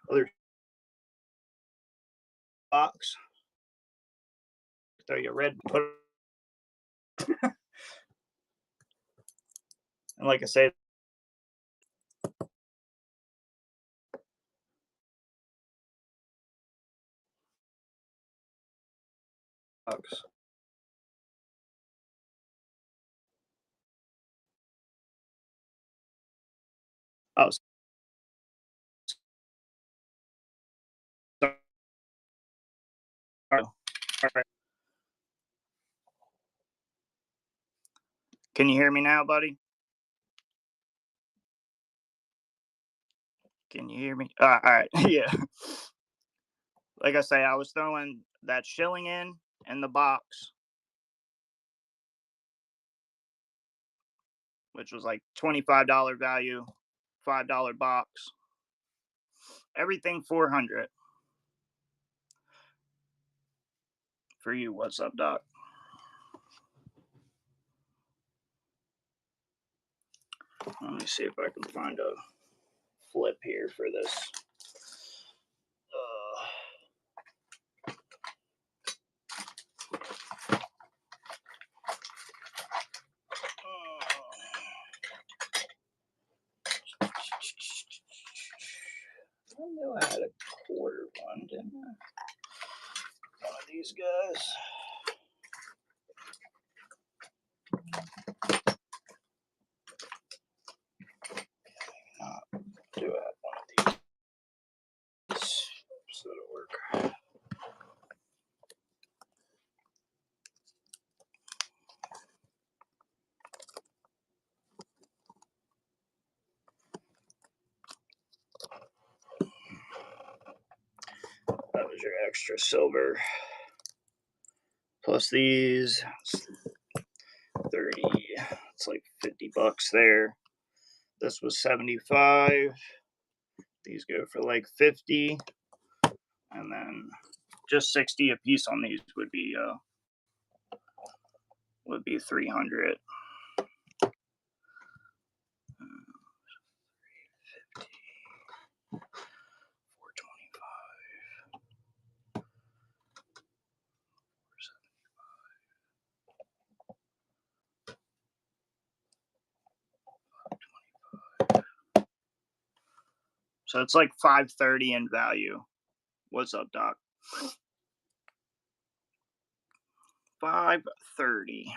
other box. Throw you a red, put, and like I said, box. Oh, sorry. Can you hear me now, buddy? Can you hear me? All right. Yeah. Like I say, I was throwing that shilling in the box, which was like $25 value, $5 box. Everything 400 for you. What's up, Doc? Let me see if I can find a flip here for this. I knew I had a quarter one, didn't I? One of these guys. Not do I have one of these? So it'll work. That was your extra silver. Plus these, 30. It's like $50 there. This was 75. These go for like 50. And then just 60 a piece on these would be 300. 425. So it's like 530 in value. What's up, Doc? 530.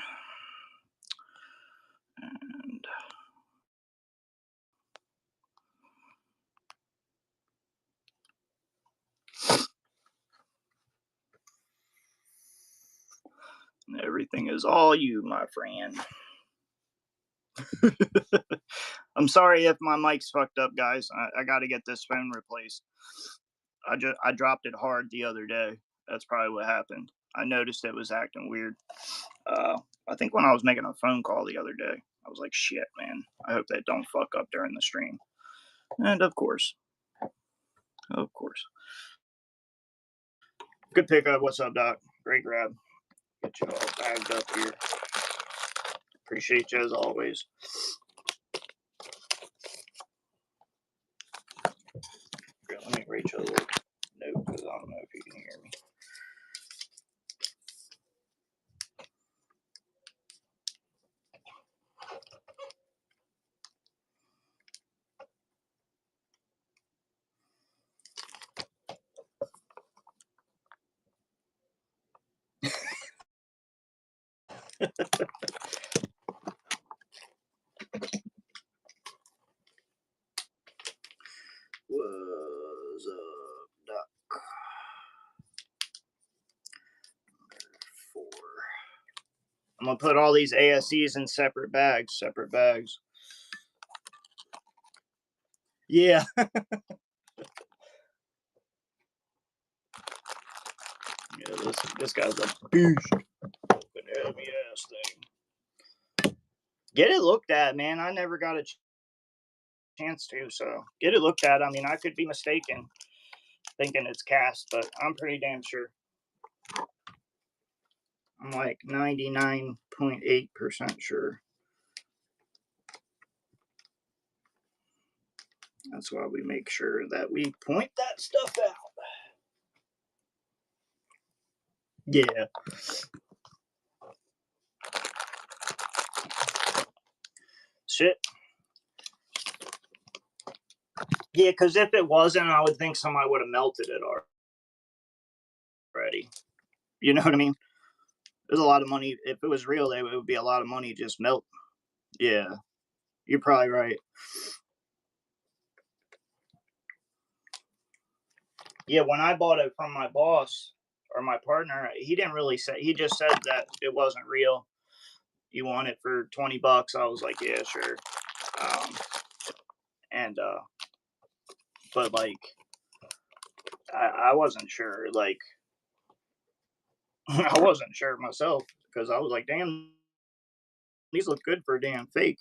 And everything is all you, my friend. I'm sorry if my mic's fucked up, guys. I got to get this phone replaced. I dropped it hard the other day. That's probably what happened. I noticed it was acting weird. I think when I was making a phone call the other day, I was like, shit, man. I hope that don't fuck up during the stream. And of course. Good pickup. What's up, Doc? Great grab. Get you all bagged up here. Appreciate you as always. Here, let me reach a little note because I don't know if you can hear me. What's up, Doc? 4. I'm gonna put all these ASCs in separate bags. Yeah. Yeah, this guy's a beast. Heavy ass thing. Get it looked at, man. I never got a chance to, so get it looked at. I mean, I could be mistaken thinking it's cast, but I'm pretty damn sure. I'm like 99.8% sure. That's why we make sure that we point that stuff out. Yeah. Shit. Yeah, because if it wasn't, I would think somebody would have melted it already. You know what I mean? There's a lot of money. If it was real, it would be a lot of money just melt. Yeah. You're probably right. Yeah, when I bought it from my boss or my partner, he didn't really say. He just said that it wasn't real. You want it for $20? I was like, yeah, sure. But like, I wasn't sure. Like, I wasn't sure myself because I was like, damn, these look good for a damn fake.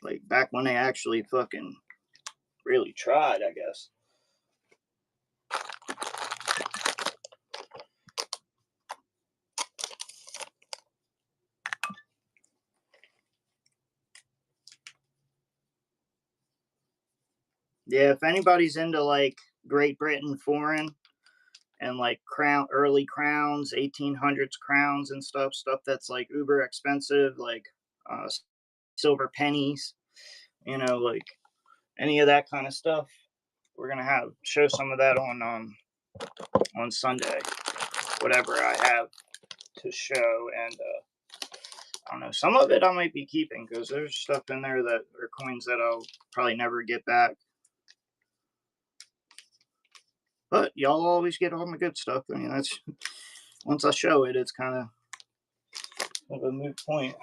Like back when they actually fucking really tried, I guess. Yeah, if anybody's into like Great Britain foreign and like early crowns, 1800s crowns and stuff that's like uber expensive, like silver pennies, like any of that kind of stuff. We're gonna show some of that on Sunday, whatever I have to show, and I don't know. Some of it I might be keeping because there's stuff in there that are coins that I'll probably never get back. But y'all always get all my good stuff. I mean, that's once I show it, it's kind of a moot point.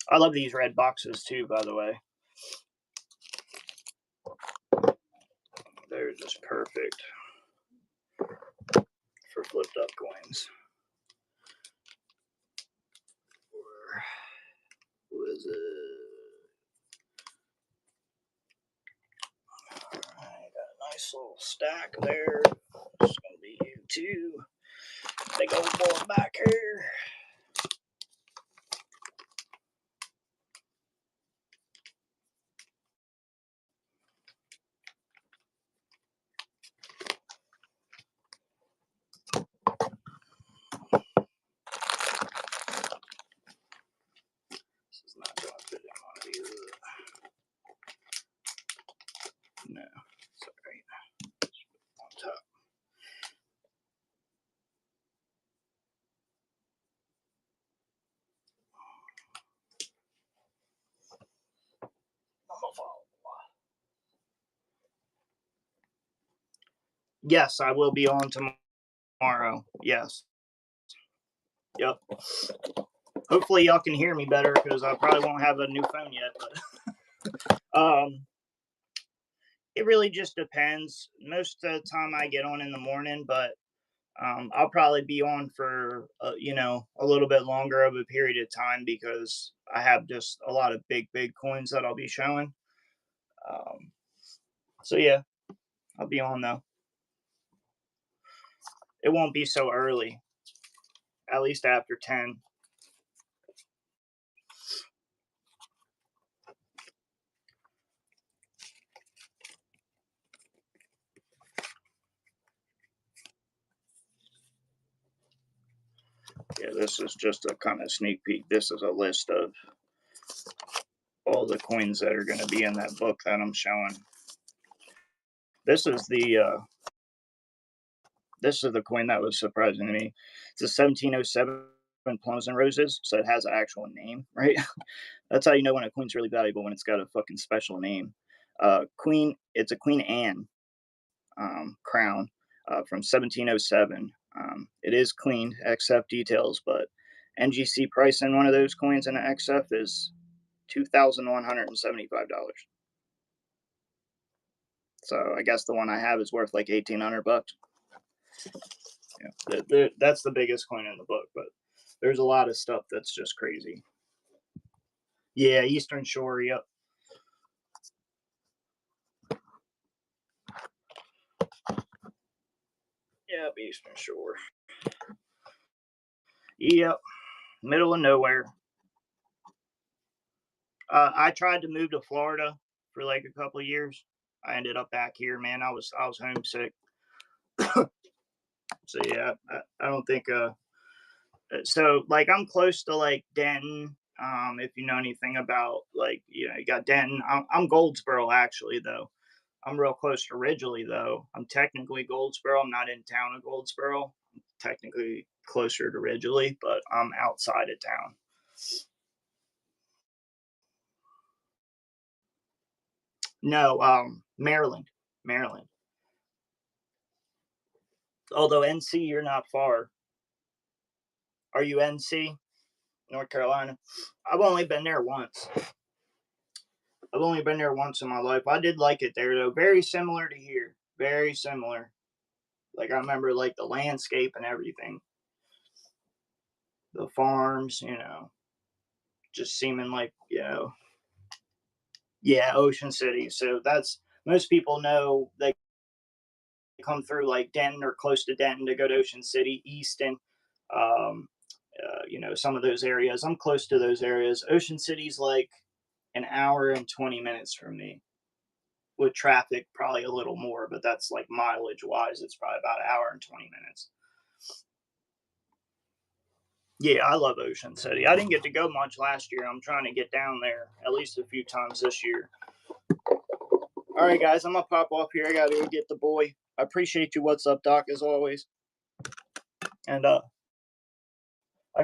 I love these red boxes too, by the way. They're just perfect for flipped up coins. Or was it? Alright, got a nice little stack there. It's gonna be you too. Big old boy back here. This is not gonna fit in one of these. No, sorry. On top. Yes, I will be on tomorrow. Yes. Yep. Hopefully y'all can hear me better because I probably won't have a new phone yet. But it really just depends. Most of the time I get on in the morning, but I'll probably be on for you know, a little bit longer of a period of time because I have just a lot of big coins that I'll be showing. Um, so yeah, I'll be on though. It won't be so early. At least after 10. Yeah, this is just a kind of sneak peek. This is a list of all the coins that are going to be in that book that I'm showing. This is the coin that was surprising to me. It's a 1707 Plums and Roses, so it has an actual name, right? That's how you know when a coin's really valuable, when it's got a fucking special name. Queen, it's a Queen Anne crown from 1707. It is cleaned, XF details, but NGC price in one of those coins in an XF is $2,175. So I guess the one I have is worth like $1,800. Yeah, that's the biggest coin in the book, but there's a lot of stuff that's just crazy. Yeah, Eastern Shore. Yep. Yep, Eastern Shore. Yep, middle of nowhere. I tried to move to Florida for like a couple of years. I ended up back here, man. I was homesick. So yeah, I don't think so like I'm close to like Denton. If you know anything about like you got Denton. I'm Goldsboro actually though. I'm real close to Ridgely though. I'm technically Goldsboro. I'm not in town of Goldsboro. I'm technically closer to Ridgely, but I'm outside of town. No, Maryland, Maryland. Although NC, you're not far. Are you NC, North Carolina? I've only been there once. I've only been there once in my life. I did like it there though. Very similar to here. Very similar. Like I remember like the landscape and everything. The farms, just seeming like, yeah, Ocean City. So that's most people know they come through like Denton or close to Denton to go to Ocean City, Easton, some of those areas. I'm close to those areas. Ocean City's like an hour and 20 minutes from me. With traffic, probably a little more, but that's like mileage wise, it's probably about an hour and 20 minutes. Yeah, I love Ocean City. I didn't get to go much last year. I'm trying to get down there at least a few times this year. All right, guys, I'm gonna pop off here. I gotta go get the boy. I appreciate you. What's up, Doc? As always, and I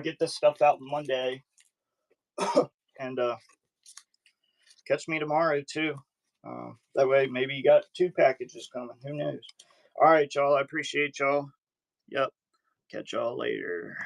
get this stuff out Monday, and catch me tomorrow too. That way, maybe you got 2 packages coming. Who knows? All right, y'all. I appreciate y'all. Yep. Catch y'all later.